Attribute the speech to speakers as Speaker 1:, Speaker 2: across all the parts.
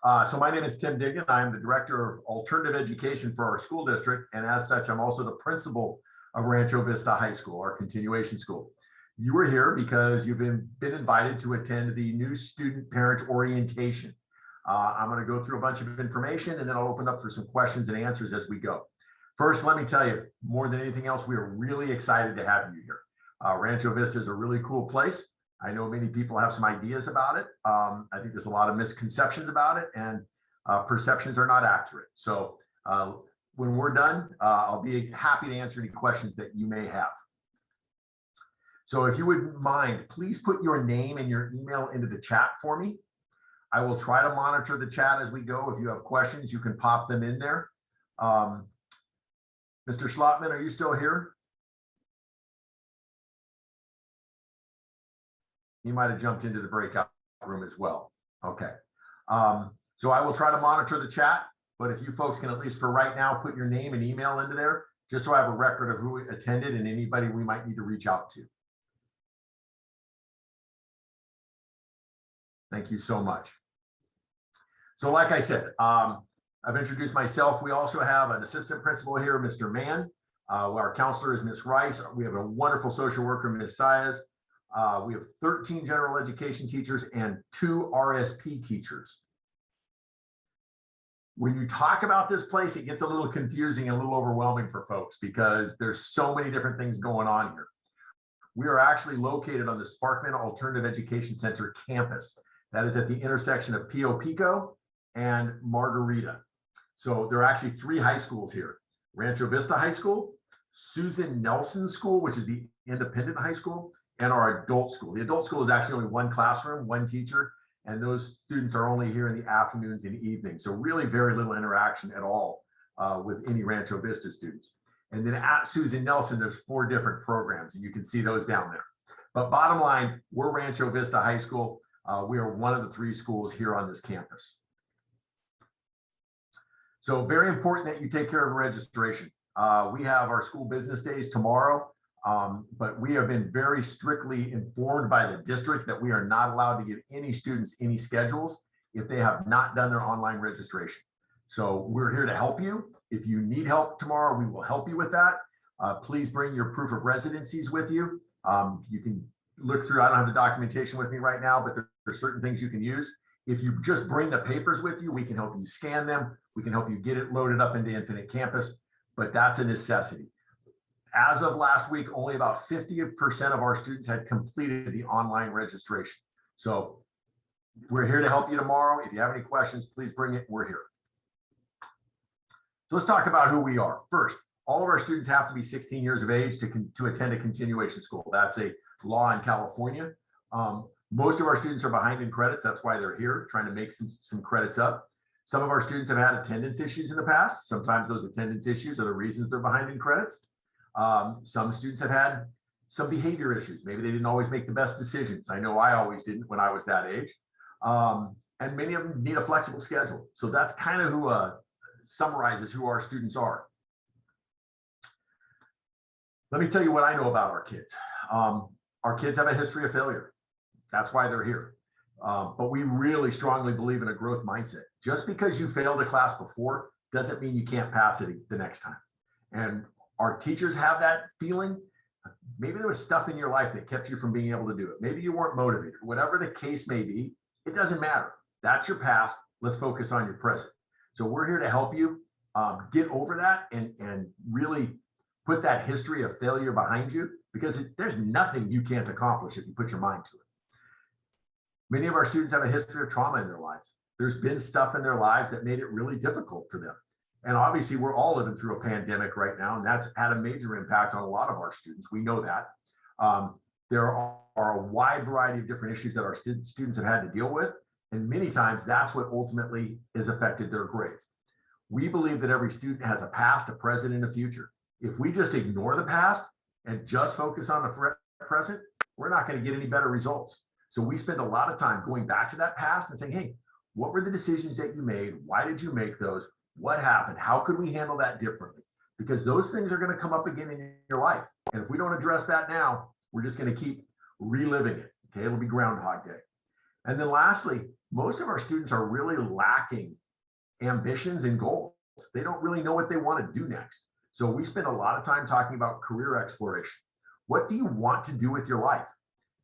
Speaker 1: So my name is Tim Dignan. I'm the Director of Alternative Education for our school district. And as such, I'm also the principal of Rancho Vista High School, our continuation school. You are here because you've been invited to attend the new student parent orientation. I'm going to go through a bunch of information and then I'll open up for some questions and answers as we go. First, let me tell you, more than anything else, we are really excited to have you here. Rancho Vista is a really cool place. I know many people have some ideas about it. I think there's a lot of misconceptions about it, and perceptions are not accurate. So when we're done, I'll be happy to answer any questions that you may have. So if you wouldn't mind, please put your name and your email into the chat for me. I will try to monitor the chat as we go. If you have questions, you can pop them in there. Mr. Schlottman, are you still here? He might have jumped into the breakout room as well. Okay. So I will try to monitor the chat, but if you folks can, at least for right now, put your name and email into there, just so I have a record of who attended and anybody we might need to reach out to. Thank you so much. So like I said, I've introduced myself. We also have an assistant principal here, Mr. Mann. Our counselor is Ms. Rice. We have a wonderful social worker, Ms. Saez. We have 13 general education teachers and 2 RSP teachers. When you talk about this place, it gets a little confusing and a little overwhelming for folks because there's so many different things going on here. We are actually located on the Sparkman Alternative Education Center campus. That is at the intersection of Pio Pico and Margarita. So there are actually 3 high schools here: Rancho Vista High School, Susan Nelson School, which is the independent high school, and our adult school. The adult school is actually only 1 classroom, 1 teacher, and those students are only here in the afternoons and evenings. So really very little interaction at all with any Rancho Vista students. And then at Susan Nelson, there's 4 different programs, and you can see those down there. But bottom line, we're Rancho Vista High School. We are one of the 3 schools here on this campus. So very important that you take care of registration. We have our school business days tomorrow. But we have been very strictly informed by the districts that we are not allowed to give any students any schedules if they have not done their online registration. So we're here to help you. If you need help tomorrow, we will help you with that. Please bring your proof of residencies with you. You can look through, I don't have the documentation with me right now, but there are certain things you can use. If you just bring the papers with you, we can help you scan them. We can help you get it loaded up into Infinite Campus, but that's a necessity. As of last week, only about 50% of our students had completed the online registration. So we're here to help you tomorrow. If you have any questions, please bring it. We're here. So let's talk about who we are. First, all of our students have to be 16 years of age to attend a continuation school. That's a law in California. Most of our students are behind in credits. That's why they're here, trying to make some credits up. Some of our students have had attendance issues in the past. Sometimes those attendance issues are the reasons they're behind in credits. Some students have had some behavior issues. Maybe they didn't always make the best decisions. I know I always didn't when I was that age. And many of them need a flexible schedule. So that's kind of who summarizes who our students are. Let me tell you what I know about our kids. Our kids have a history of failure. That's why they're here. But we really strongly believe in a growth mindset. Just because you failed a class before doesn't mean you can't pass it the next time. And our teachers have that feeling. Maybe there was stuff in your life that kept you from being able to do it. Maybe you weren't motivated. Whatever the case may be, it doesn't matter. That's your past. Let's focus on your present. So we're here to help you get over that and really put that history of failure behind you, because there's nothing you can't accomplish if you put your mind to it. Many of our students have a history of trauma in their lives. There's been stuff in their lives that made it really difficult for them. And obviously, we're all living through a pandemic right now, and that's had a major impact on a lot of our students. We know that. There are a wide variety of different issues that our students have had to deal with, and many times that's what ultimately has affected their grades. We believe that every student has a past, a present, and a future. If we just ignore the past and just focus on the present, we're not going to get any better results. So we spend a lot of time going back to that past and saying, hey, what were the decisions that you made? Why did you make those? What happened? How could we handle that differently? Because those things are going to come up again in your life. And if we don't address that now, we're just going to keep reliving it. Okay, it'll be Groundhog Day. And then lastly, most of our students are really lacking ambitions and goals. They don't really know what they want to do next. So we spend a lot of time talking about career exploration. What do you want to do with your life?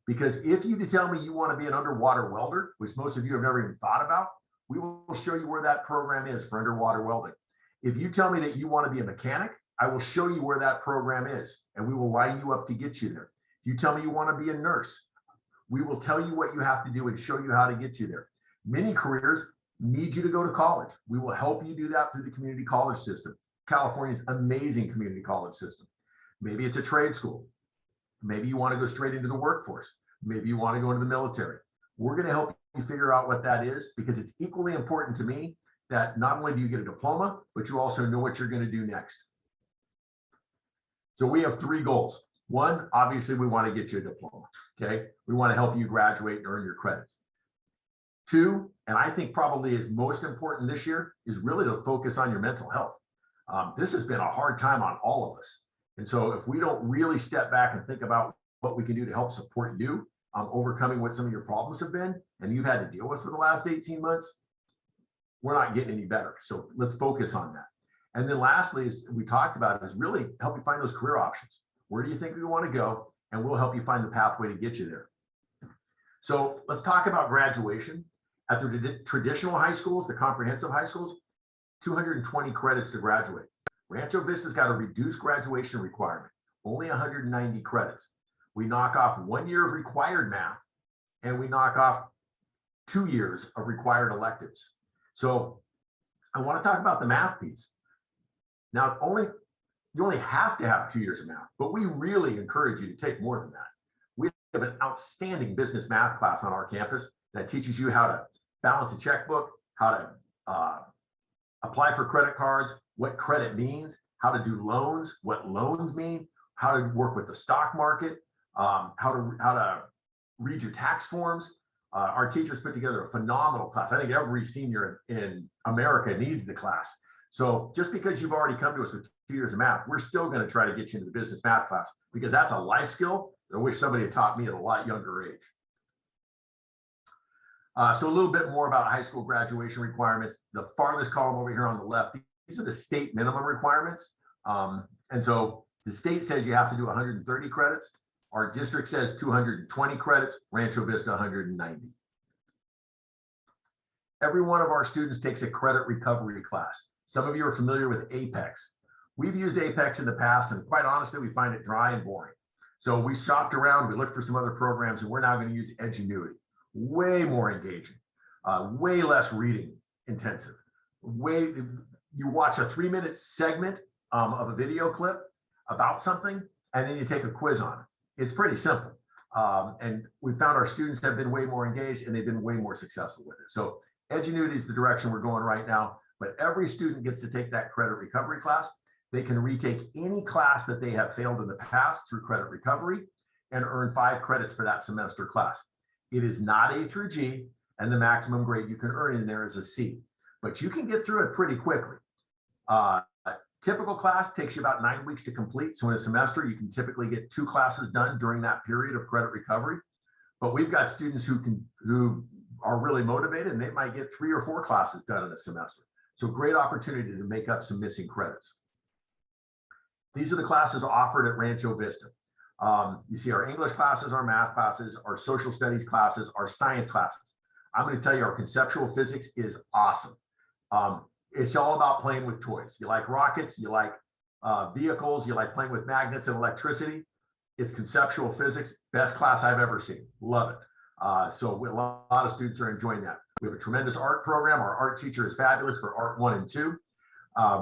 Speaker 1: Because if you tell me you want to be an underwater welder, which most of you have never even thought about, we will show you where that program is for underwater welding. If you tell me that you want to be a mechanic, I will show you where that program is, and we will line you up to get you there. If you tell me you want to be a nurse, we will tell you what you have to do and show you how to get you there. Many careers need you to go to college. We will help you do that through the community college system. California's amazing community college system. Maybe it's a trade school. Maybe you want to go straight into the workforce. Maybe you want to go into the military. We're going to help you figure out what that is, because it's equally important to me that not only do you get a diploma, but you also know what you're going to do next. So we have 3 goals. 1, obviously, we want to get you a diploma. Okay. We want to help you graduate and earn your credits. 2, and I think probably is most important this year, is really to focus on your mental health. This has been a hard time on all of us. And so if we don't really step back and think about what we can do to help support you, overcoming what some of your problems have been and you've had to deal with for the last 18 months, we're not getting any better. So let's focus on that. And then lastly, as we talked about, is really help you find those career options. Where do you think you want to go? And we'll help you find the pathway to get you there. So let's talk about graduation. At the traditional high schools, the comprehensive high schools, 220 credits to graduate. Rancho Vista's got a reduced graduation requirement, only 190 credits. We knock off 1 year of required math, and we knock off 2 years of required electives. So I want to talk about the math piece. Now, you only have to have 2 years of math, but we really encourage you to take more than that. We have an outstanding business math class on our campus that teaches you how to balance a checkbook, how to apply for credit cards, what credit means, how to do loans, what loans mean, how to work with the stock market, how to read your tax forms. Our teachers put together a phenomenal class. I think every senior in America needs the class. So just because you've already come to us with 2 years of math, we're still going to try to get you into the business math class, because that's a life skill that I wish somebody had taught me at a lot younger age. So a little bit more about high school graduation requirements. The farthest column over here on the left, these are the state minimum requirements. And so the state says you have to do 130 credits. Our district says 220 credits, Rancho Vista 190. Every one of our students takes a credit recovery class. Some of you are familiar with Apex. We've used Apex in the past, and quite honestly, we find it dry and boring. So we shopped around, we looked for some other programs, and we're now going to use Edgenuity. Way more engaging, way less reading intensive. You watch a 3-minute segment of a video clip about something, and then you take a quiz on it. It's pretty simple. And we found our students have been way more engaged, and they've been way more successful with it. So Edgenuity is the direction we're going right now, but every student gets to take that credit recovery class. They can retake any class that they have failed in the past through credit recovery and earn 5 credits for that semester class. It is not A through G, and the maximum grade you can earn in there is a C, but you can get through it pretty quickly. A typical class takes you about 9 weeks to complete. So in a semester, you can typically get 2 classes done during that period of credit recovery. But we've got students who are really motivated, and they might get 3 or 4 classes done in a semester. So great opportunity to make up some missing credits. These are the classes offered at Rancho Vista. You see our English classes, our math classes, our social studies classes, our science classes. I'm going to tell you, our conceptual physics is awesome. It's all about playing with toys. You like rockets, you like vehicles, you like playing with magnets and electricity. It's conceptual physics, best class I've ever seen. Love it. So a lot of students are enjoying that. We have a tremendous art program. Our art teacher is fabulous for Art 1 and 2.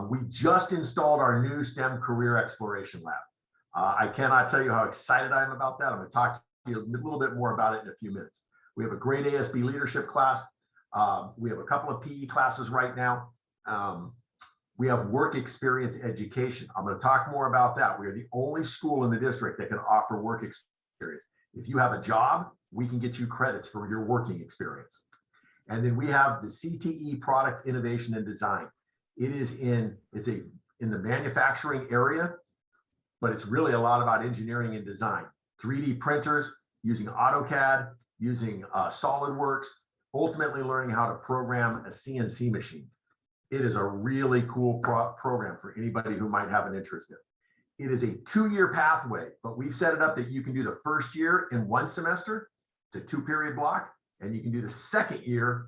Speaker 1: We just installed our new STEM career exploration lab. I cannot tell you how excited I am about that. I'm going to talk to you a little bit more about it in a few minutes. We have a great ASB leadership class. We have a couple of PE classes right now. We have work experience education. I'm going to talk more about that. We are the only school in the district that can offer work experience. If you have a job, we can get you credits for your working experience. And then we have the CTE product innovation and design. It's in the manufacturing area, but it's really a lot about engineering and design. 3D printers using AutoCAD, using SolidWorks, ultimately learning how to program a CNC machine. It is a really cool program for anybody who might have an interest in it. It is a 2-year pathway, but we've set it up that you can do the first year in 1 semester. It's a 2-period block, and you can do the second year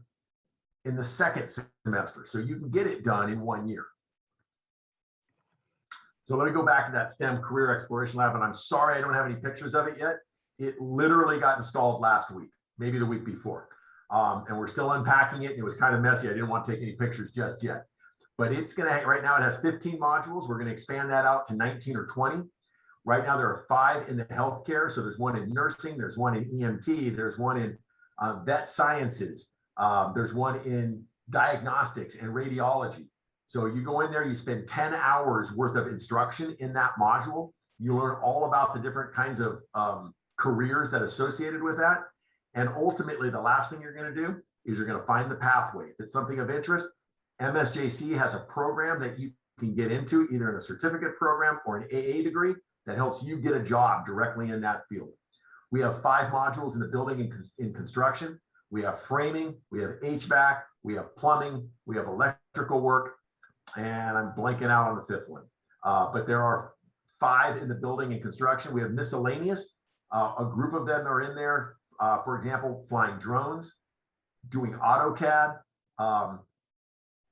Speaker 1: in the second semester. So you can get it done in 1 year. So let me go back to that STEM Career Exploration Lab, and I'm sorry I don't have any pictures of it yet. It literally got installed last week, maybe the week before. And we're still unpacking it. It was kind of messy. I didn't want to take any pictures just yet. But it's going to, right now it has 15 modules. We're going to expand that out to 19 or 20. Right now there are 5 in the healthcare. So there's one in nursing, there's one in EMT, there's one in vet sciences, there's one in diagnostics and radiology. So you go in there, you spend 10 hours worth of instruction in that module. You learn all about the different kinds of careers that are associated with that. And ultimately, the last thing you're going to do is you're going to find the pathway. If it's something of interest, MSJC has a program that you can get into, either in a certificate program or an AA degree that helps you get a job directly in that field. We have 5 modules in the building in construction. We have framing, we have HVAC, we have plumbing, we have electrical work, and I'm blanking out on the 5th one. But there are 5 in the building and construction. We have miscellaneous. A group of them are in there. For example, flying drones, doing AutoCAD,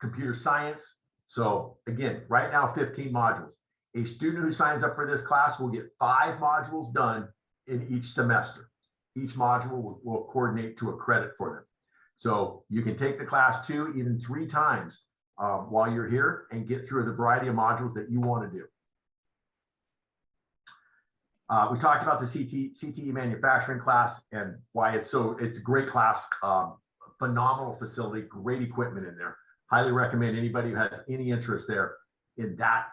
Speaker 1: computer science. So again, right now, 15 modules. A student who signs up for this class will get 5 modules done in each semester. Each module will coordinate to a credit for them. So you can take the class 2, even 3 times while you're here and get through the variety of modules that you want to do. We talked about the CTE manufacturing class and why it's a great class, phenomenal facility, great equipment in there. Highly recommend anybody who has any interest there in that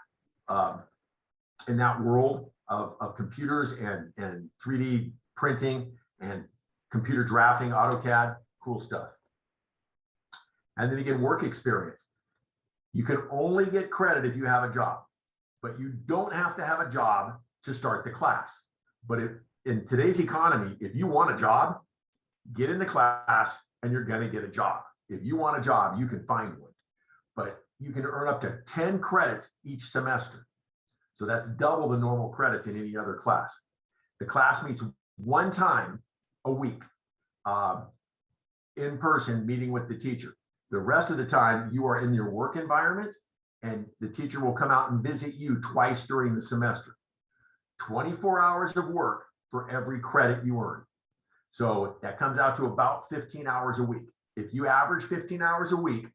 Speaker 1: world of computers and 3D printing and computer drafting, AutoCAD, cool stuff. And then again, work experience. You can only get credit if you have a job, but you don't have to have a job to start the class. But in today's economy, if you want a job, get in the class and you're gonna get a job. If you want a job, you can find one. But you can earn up to 10 credits each semester. So that's double the normal credits in any other class. The class meets 1 time a week, in person, meeting with the teacher. The rest of the time you are in your work environment, and the teacher will come out and visit you twice during the semester. 24 hours of work for every credit you earn. So that comes out to about 15 hours a week. If you average 15 hours a week,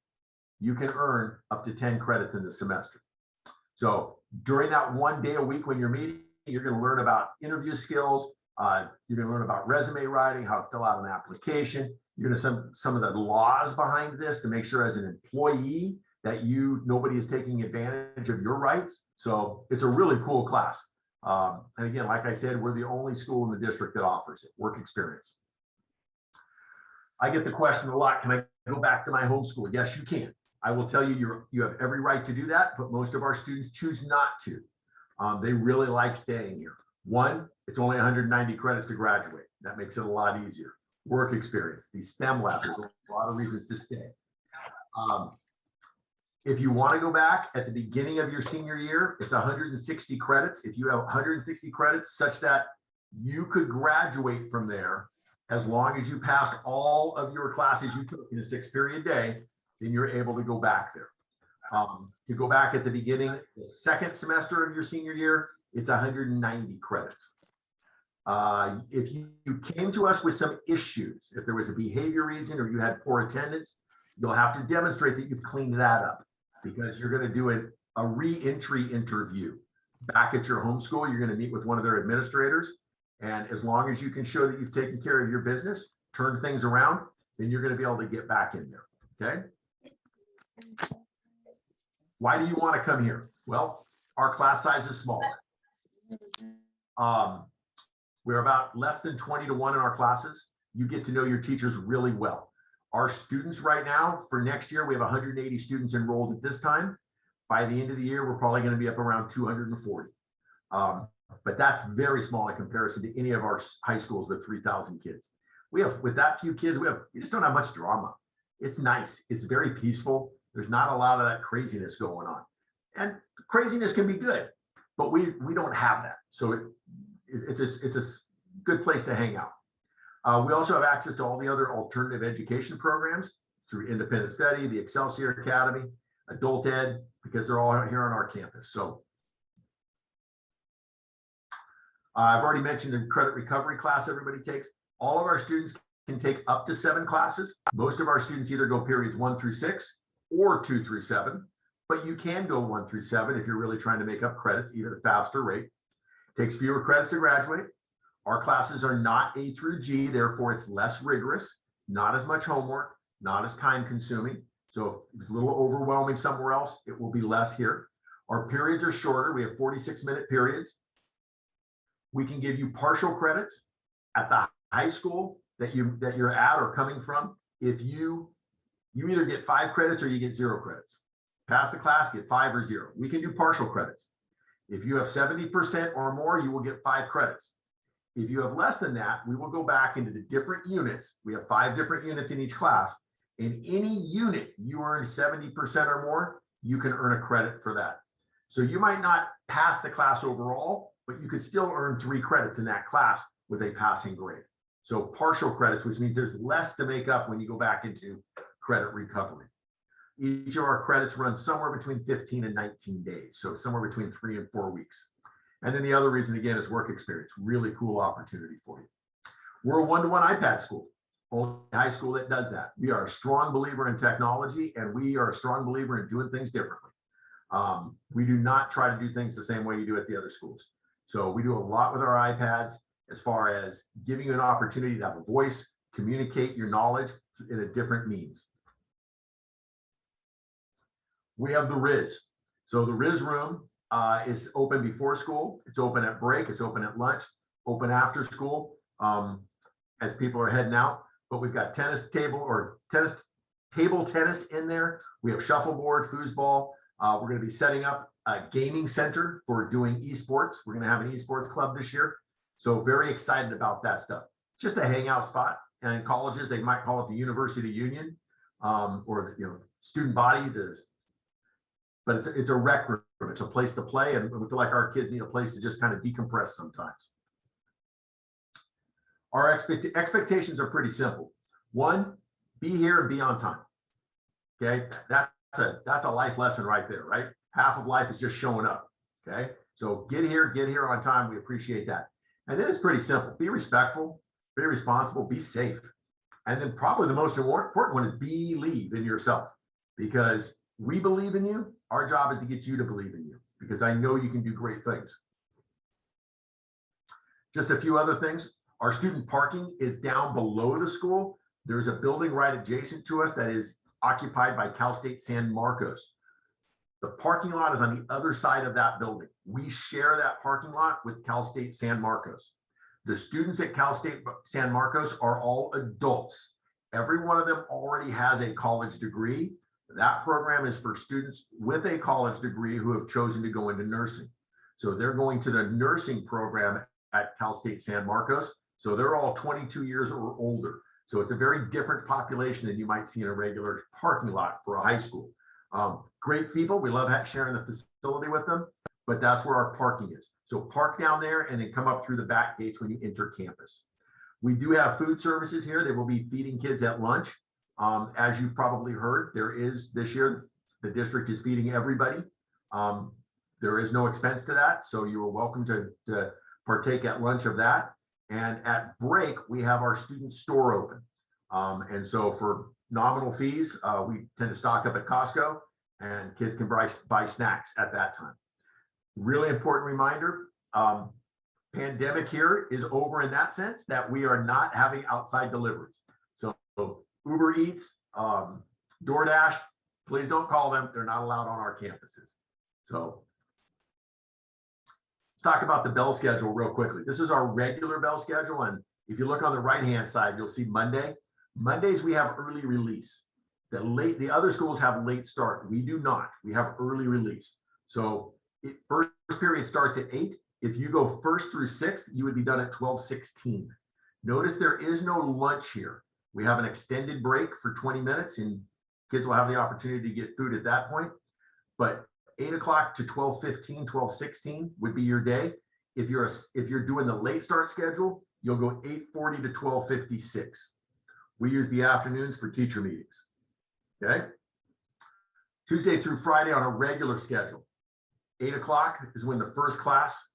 Speaker 1: you can earn up to 10 credits in the semester. So during that 1 day a week when you're meeting, you're going to learn about interview skills. You're going to learn about resume writing, how to fill out an application. You're going to some of the laws behind this to make sure as an employee that nobody is taking advantage of your rights. So it's a really cool class. And again, like I said, we're the only school in the district that offers it, work experience. I get the question a lot, can I go back to my home school? Yes, you can. I will tell you, you have every right to do that, but most of our students choose not to. They really like staying here. 1, it's only 190 credits to graduate. That makes it a lot easier. Work experience, these STEM labs, there's a lot of reasons to stay. If you want to go back at the beginning of your senior year, it's 160 credits. If you have 160 credits such that you could graduate from there, as long as you passed all of your classes you took in a 6-period day, then you're able to go back there. To go back at the beginning, the 2nd semester of your senior year, it's 190 credits. If you came to us with some issues, if there was a behavior reason or you had poor attendance, you'll have to demonstrate that you've cleaned that up, because you're going to do a re-entry interview back at your home school. You're going to meet with one of their administrators. And as long as you can show that you've taken care of your business, turned things around, then you're going to be able to get back in there. Okay. Why do you want to come here? Well, our class size is small. We're about less than 20 to 1 in our classes. You get to know your teachers really well. Our students right now, for next year, we have 180 students enrolled at this time. By the end of the year, we're probably going to be up around 240. But that's very small in comparison to any of our high schools with 3,000 kids. with that few kids, we just don't have much drama. It's nice. It's very peaceful. There's not a lot of that craziness going on. And craziness can be good, but we don't have that. So it's a good place to hang out. We also have access to all the other alternative education programs through independent study, the Excelsior Academy, adult ed, because they're all here on our campus. So I've already mentioned the credit recovery class everybody takes. All of our students can take up to 7 classes. Most of our students either go periods 1 through 6 or 2 through 7, but you can go 1 through 7 if you're really trying to make up credits, even at a faster rate. It takes fewer credits to graduate. Our classes are not A through G, therefore it's less rigorous, not as much homework, not as time consuming. So if it's a little overwhelming somewhere else, it will be less here. Our periods are shorter. We have 46-minute periods. We can give you partial credits at the high school that you're at or coming from. If you either get 5 credits or you get 0 credits. Pass the class, get 5 or 0. We can do partial credits. If you have 70% or more, you will get 5 credits. If you have less than that, we will go back into the different units. We have 5 different units in each class. In any unit you earn 70% or more, you can earn a credit for that. So you might not pass the class overall, but you could still earn 3 credits in that class with a passing grade. So partial credits, which means there's less to make up when you go back into credit recovery. Each of our credits runs somewhere between 15 and 19 days. So somewhere between 3 and 4 weeks. And then the other reason, again, is work experience. Really cool opportunity for you. We're a one-to-one iPad school. Only high school that does that. We are a strong believer in technology, and we are a strong believer in doing things differently. We do not try to do things the same way you do at the other schools. So we do a lot with our iPads as far as giving you an opportunity to have a voice, communicate your knowledge in a different means. We have the RIS. So the RIS room is open before school. It's open at break. It's open at lunch, open after school as people are heading out. But we've got table tennis in there. We have shuffleboard, foosball. We're going to be setting up a gaming center for doing esports. We're going to have an esports club this year. So very excited about that stuff. Just a hangout spot. And in colleges, they might call it the University Union or the student body. But it's a rec room. It's a place to play, and we feel like our kids need a place to just kind of decompress sometimes. Our expectations are pretty simple. 1, be here and be on time. Okay, that's a life lesson right there, right? Half of life is just showing up. Okay, so get here on time. We appreciate that. And then it's pretty simple. Be respectful, be responsible, be safe. And then probably the most important one is believe in yourself, because we believe in you. Our job is to get you to believe in you, because I know you can do great things. Just a few other things. Our student parking is down below the school. There's a building right adjacent to us that is occupied by Cal State San Marcos. The parking lot is on the other side of that building. We share that parking lot with Cal State San Marcos. The students at Cal State San Marcos are all adults. Every one of them already has a college degree. That program is for students with a college degree who have chosen to go into nursing. So they're going to the nursing program at Cal State San Marcos. So they're all 22 years or older. So it's a very different population than you might see in a regular parking lot for a high school. Great people. We love sharing the facility with them, but that's where our parking is. So park down there and then come up through the back gates when you enter campus. We do have food services here. They will be feeding kids at lunch. As you've probably heard, this year, the district is feeding everybody. There is no expense to that. So you are welcome to partake at lunch of that. And at break, we have our student store open. And so for nominal fees, we tend to stock up at Costco, and kids can buy snacks at that time. Really important reminder, pandemic here is over in that sense that we are not having outside deliveries. So Uber Eats, DoorDash, please don't call them. They're not allowed on our campuses. So let's talk about the bell schedule real quickly. This is our regular bell schedule. And if you look on the right-hand side, you'll see Monday. Mondays, we have early release. The other schools have late start. We do not. We have early release. So first period starts at 8. If you go 1st through 6th, you would be done at 12:16. Notice there is no lunch here. We have an extended break for 20 minutes and kids will have the opportunity to get food at that point. But 8 o'clock to 12:15, 12:16 would be your day. If you're doing the late start schedule, you'll go 8:40 to 12:56. We use the afternoons for teacher meetings. Okay. Tuesday through Friday on a regular schedule. 8 o'clock is when the first class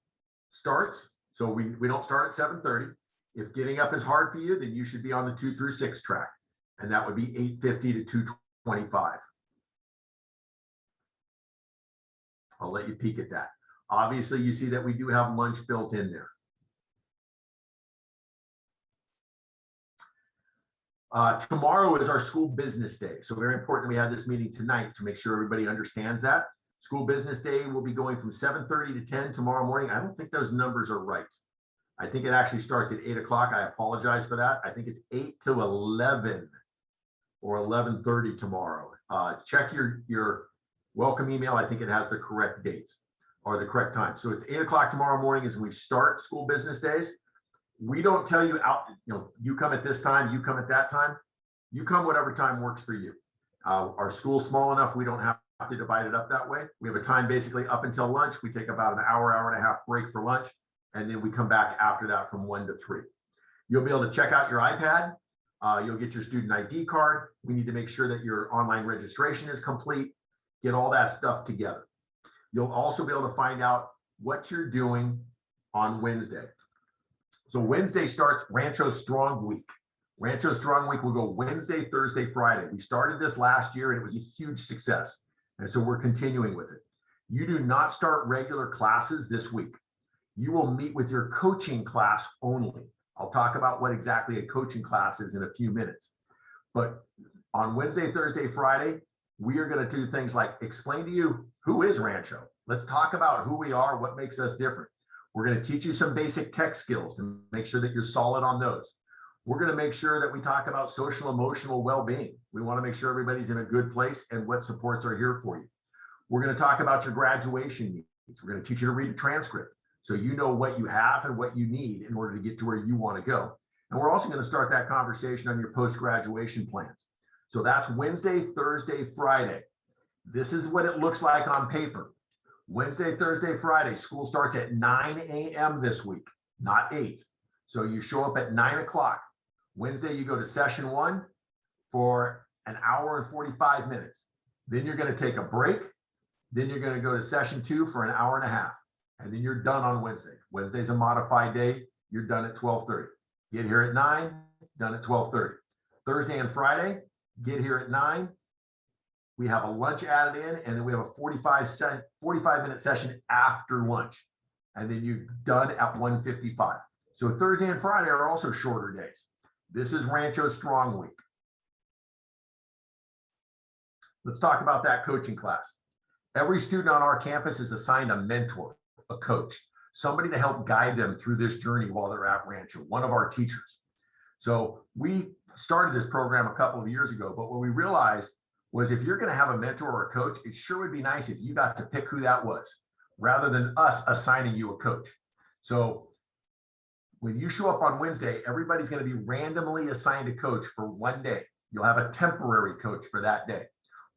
Speaker 1: starts. So we don't start at 7:30. If getting up is hard for you, then you should be on the 2 through 6 track. And that would be 8:50 to 2:25. I'll let you peek at that. Obviously, you see that we do have lunch built in there. Tomorrow is our school business day. So very important we have this meeting tonight to make sure everybody understands that. School business day will be going from 7:30 to 10 tomorrow morning. I don't think those numbers are right. I think it actually starts at 8 o'clock. I apologize for that. I think it's 8 to 11 or 11:30 tomorrow. Check your welcome email. I think it has the correct dates or the correct time. So it's 8 o'clock tomorrow morning as we start school business days. We don't tell you you come at this time, you come at that time. You come whatever time works for you. Our school's small enough, we don't have to divide it up that way. We have a time basically up until lunch. We take about an hour, hour and a half break for lunch, and then we come back after that from 1 to 3. You'll be able to check out your iPad. You'll get your student ID card. We need to make sure that your online registration is complete. Get all that stuff together. You'll also be able to find out what you're doing on Wednesday. So Wednesday starts Rancho Strong Week. Rancho Strong Week will go Wednesday, Thursday, Friday. We started this last year and it was a huge success. And so we're continuing with it. You do not start regular classes this week. You will meet with your coaching class only. I'll talk about what exactly a coaching class is in a few minutes. But on Wednesday, Thursday, Friday, we are going to do things like explain to you who is Rancho. Let's talk about who we are, what makes us different. We're going to teach you some basic tech skills to make sure that you're solid on those. We're going to make sure that we talk about social emotional well-being. We want to make sure everybody's in a good place and what supports are here for you. We're going to talk about your graduation needs. We're going to teach you to read a transcript so you know what you have and what you need in order to get to where you want to go. And we're also going to start that conversation on your post-graduation plans. So that's Wednesday, Thursday, Friday. This is what it looks like on paper. Wednesday, Thursday, Friday, school starts at 9 a.m. this week, not 8. So you show up at 9 o'clock. Wednesday, you go to session 1 for an hour and 45 minutes. Then you're going to take a break. Then you're going to go to session 2 for an hour and a half. And then you're done on Wednesday. Wednesday's a modified day. You're done at 12:30. Get here at 9, done at 12:30. Thursday and Friday, get here at 9. We have a lunch added in, and then we have a 45-minute session after lunch. And then you're done at 1:55. So Thursday and Friday are also shorter days. This is Rancho Strong Week. Let's talk about that coaching class. Every student on our campus is assigned a mentor, a coach, somebody to help guide them through this journey while they're at Rancho, one of our teachers. So we started this program a couple of years ago, but what we realized was if you're going to have a mentor or a coach, it sure would be nice if you got to pick who that was rather than us assigning you a coach. So when you show up on Wednesday, everybody's going to be randomly assigned a coach for one day. You'll have a temporary coach for that day.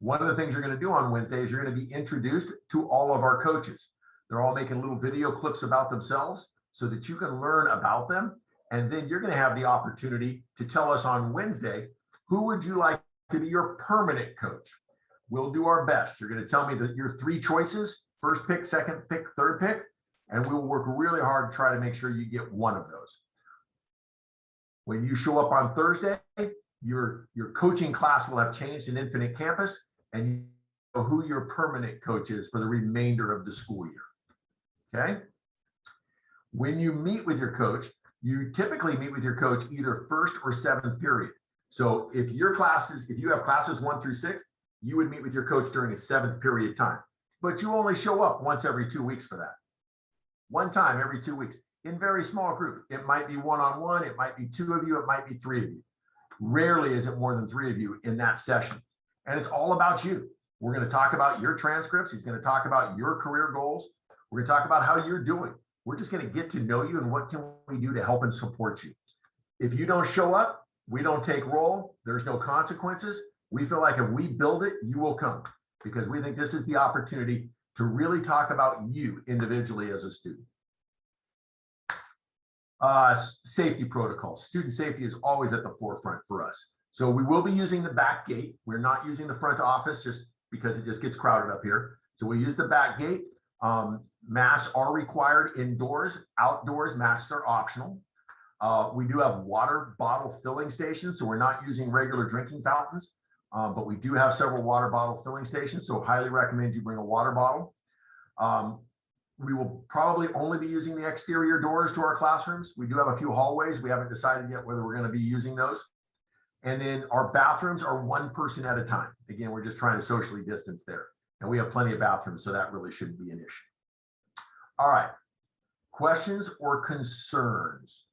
Speaker 1: One of the things you're going to do on Wednesday is you're going to be introduced to all of our coaches. They're all making little video clips about themselves so that you can learn about them. And then you're going to have the opportunity to tell us on Wednesday, who would you like to be your permanent coach? We'll do our best. You're going to tell me that your 3 choices, first pick, second pick, third pick, and we will work really hard to try to make sure you get one of those. When you show up on Thursday, your coaching class will have changed in Infinite Campus, and you know who your permanent coach is for the remainder of the school year. Okay? When you meet with your coach, you typically meet with your coach either first or 7th period. So if you have classes 1 through 6, you would meet with your coach during a 7th period time. But you only show up once every 2 weeks for that. One time every 2 weeks in very small group. It might be one-on-one, it might be 2 of you, it might be 3 of you. Rarely is it more than 3 of you in that session. And it's all about you. We're going to talk about your transcripts. He's going to talk about your career goals. We're going to talk about how you're doing. We're just going to get to know you and what can we do to help and support you. If you don't show up, we don't take roll. There's no consequences. We feel like if we build it, you will come, because we think this is the opportunity to really talk about you individually as a student. Safety protocols. Student safety is always at the forefront for us. So we will be using the back gate. We're not using the front office just because it just gets crowded up here. So we use the back gate. Masks are required indoors. Outdoors, masks are optional. We do have water bottle filling stations, so we're not using regular drinking fountains, but we do have several water bottle filling stations, so highly recommend you bring a water bottle. We will probably only be using the exterior doors to our classrooms. We do have a few hallways. We haven't decided yet whether we're going to be using those. And then our bathrooms are one person at a time. Again, we're just trying to socially distance there. And we have plenty of bathrooms, so that really shouldn't be an issue. All right. Questions or concerns?